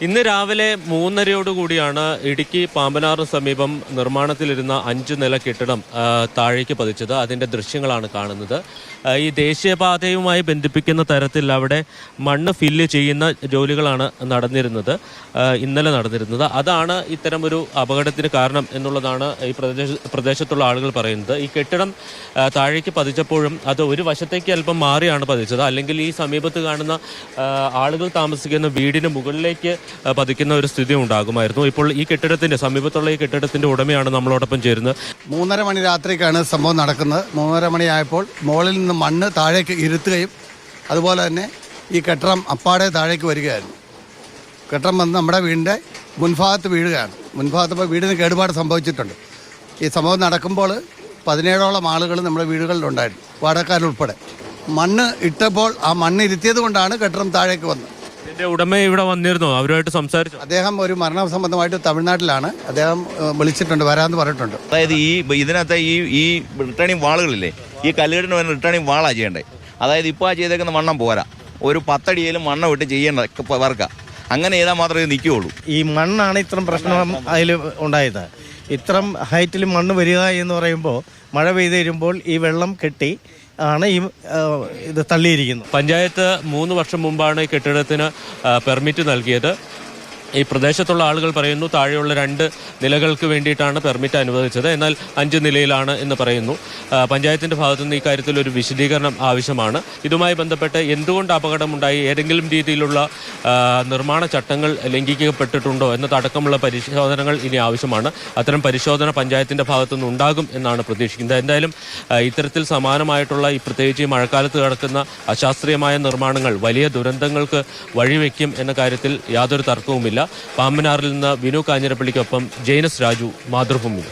ഇന്ന് രാവിലെ 3:30 ഇടുക്കി പാമ്പനാറിന് സമീപം നിർമ്മാണത്തിലിരുന്ന 5 നില കെട്ടിടം താഴേക്ക് പതിച്ചത്. അതിൻ്റെ ദൃശ്യങ്ങളാണ് കാണുന്നത്. ഈ ദേശീയപാതയുമായി ബന്ധിപ്പിക്കുന്ന തരത്തിൽ അവിടെ മണ്ണ് ഫില്ല് ചെയ്യുന്ന ജോലികളാണ് ഇന്നലെ നടന്നിരുന്നത്. അതാണ് ഇത്തരമൊരു അപകടത്തിന് കാരണം എന്നുള്ളതാണ് ഈ പ്രദേശത്തുള്ള ആളുകൾ പറയുന്നത്. ഈ കെട്ടിടം താഴേക്ക് പതിച്ചപ്പോഴും അത് ഒരു വശത്തേക്ക് അല്പം മാറിയാണ് പതിച്ചത്. അല്ലെങ്കിൽ ഈ സമീപത്ത് കാണുന്ന ആളുകൾ താമസിക്കുന്ന വീടിന് മുകളിലേക്ക് പതിക്കുന്ന ഒരു സ്ഥിതി ഉണ്ടാകുമായിരുന്നു. ഇപ്പോൾ ഈ കെട്ടിടത്തിന്റെ സമീപത്തുള്ള ഈ കെട്ടിടത്തിന്റെ ഉടമയാണ് നമ്മളോടൊപ്പം ചേരുന്നത്. 3:30 മണി രാത്രിക്കാണ് സംഭവം നടക്കുന്നത്. 3:30 മണിയായപ്പോൾ മുകളിൽ നിന്ന് മണ്ണ് താഴേക്ക് ഇരുത്തുകയും അതുപോലെ തന്നെ ഈ കെട്ടിടം അപ്പാടെ താഴേക്ക് വരികയായിരുന്നു. കെട്ടിടം വന്ന് നമ്മുടെ വീടിൻ്റെ മുൻഭാഗത്ത് വീഴുകയാണ്. മുൻഭാഗത്ത് വീടിന് കേടുപാട് സംഭവിച്ചിട്ടുണ്ട്. ഈ സംഭവം നടക്കുമ്പോൾ 17ഓളം ആളുകൾ നമ്മുടെ വീടുകളിലുണ്ടായിരുന്നു, വാടകക്കാരുൾപ്പെടെ. മണ്ണ് ഇട്ടപ്പോൾ ആ മണ്ണ് ഇരുത്തിയത് കൊണ്ടാണ് കെട്ടിടം താഴേക്ക് വന്നത്. ഇതിന്റെ ഉടമ ഇവിടെ വന്നിരുന്നു, അവരുമായിട്ട് സംസാരിച്ചു. അദ്ദേഹം ഒരു മരണ സംബന്ധമായിട്ട് തമിഴ്നാട്ടിലാണ്. അദ്ദേഹം വിളിച്ചിട്ടുണ്ട്, വരാമെന്ന് പറഞ്ഞിട്ടുണ്ട്. അതായത് ഇതിനകത്ത് ഈ റിട്ടേണിംഗ് വാളുകളില്ലേ, ഈ കല്ലുകെട്ടിന് വരുന്ന റിട്ടേണിംഗ് വാളാണ് ചെയ്യേണ്ടത്. അതായത് ഇപ്പോൾ ചെയ്തേക്കുന്ന മണ്ണം പോരാ, ഒരു 10 അടിയിലും മണ്ണ് വിട്ട് ചെയ്യേണ്ട വർക്ക. അങ്ങനെ ചെയ്താൽ മാത്രമേ നിൽക്കുകയുള്ളൂ. ഈ മണ്ണാണ് ഇത്രയും പ്രശ്നം അതിൽ ഉണ്ടായത്. ഇത്രയും ഹൈറ്റിൽ മണ്ണ് വരിക എന്ന് പറയുമ്പോൾ മഴ പെയ്ത് വരുമ്പോൾ ഈ വെള്ളം കെട്ടി ആണ് ഇത് തള്ളിയിരിക്കുന്നത്. പഞ്ചായത്ത് 3 വർഷം മുമ്പാണ് ഈ കെട്ടിടത്തിന് പെർമിറ്റ് നൽകിയത്. ഈ പ്രദേശത്തുള്ള ആളുകൾ പറയുന്നു താഴെയുള്ള 2 നിലകൾക്ക് വേണ്ടിയിട്ടാണ് പെർമിറ്റ് അനുവദിച്ചത്, എന്നാൽ 5 നിലയിലാണ് എന്ന് പറയുന്നു. പഞ്ചായത്തിൻ്റെ ഭാഗത്തുനിന്ന് ഇക്കാര്യത്തിൽ ഒരു വിശദീകരണം ആവശ്യമാണ്. ഇതുമായി ബന്ധപ്പെട്ട് എന്തുകൊണ്ട് അപകടമുണ്ടായി, ഏതെങ്കിലും രീതിയിലുള്ള നിർമ്മാണ ചട്ടങ്ങൾ ലംഘിക്കപ്പെട്ടിട്ടുണ്ടോ എന്നതടക്കമുള്ള പരിശോധനകൾ ഇനി ആവശ്യമാണ്. അത്തരം പരിശോധന പഞ്ചായത്തിൻ്റെ ഭാഗത്തുനിന്ന് ഉണ്ടാകും എന്നാണ് പ്രതീക്ഷിക്കുന്നത്. എന്തായാലും ഇത്തരത്തിൽ സമാനമായിട്ടുള്ള പ്രത്യേകിച്ച് ഈ മഴക്കാലത്ത് നടക്കുന്ന അശാസ്ത്രീയമായ നിർമ്മാണങ്ങൾ വലിയ ദുരന്തങ്ങൾക്ക് വഴിവെക്കും എന്ന കാര്യത്തിൽ യാതൊരു തർക്കവുമില്ല. പാമ്പനാറിൽ നിന്ന് വിനു കാഞ്ഞിരപ്പള്ളിക്കൊപ്പം ജെയിനസ് രാജു, മാതൃഭൂമി.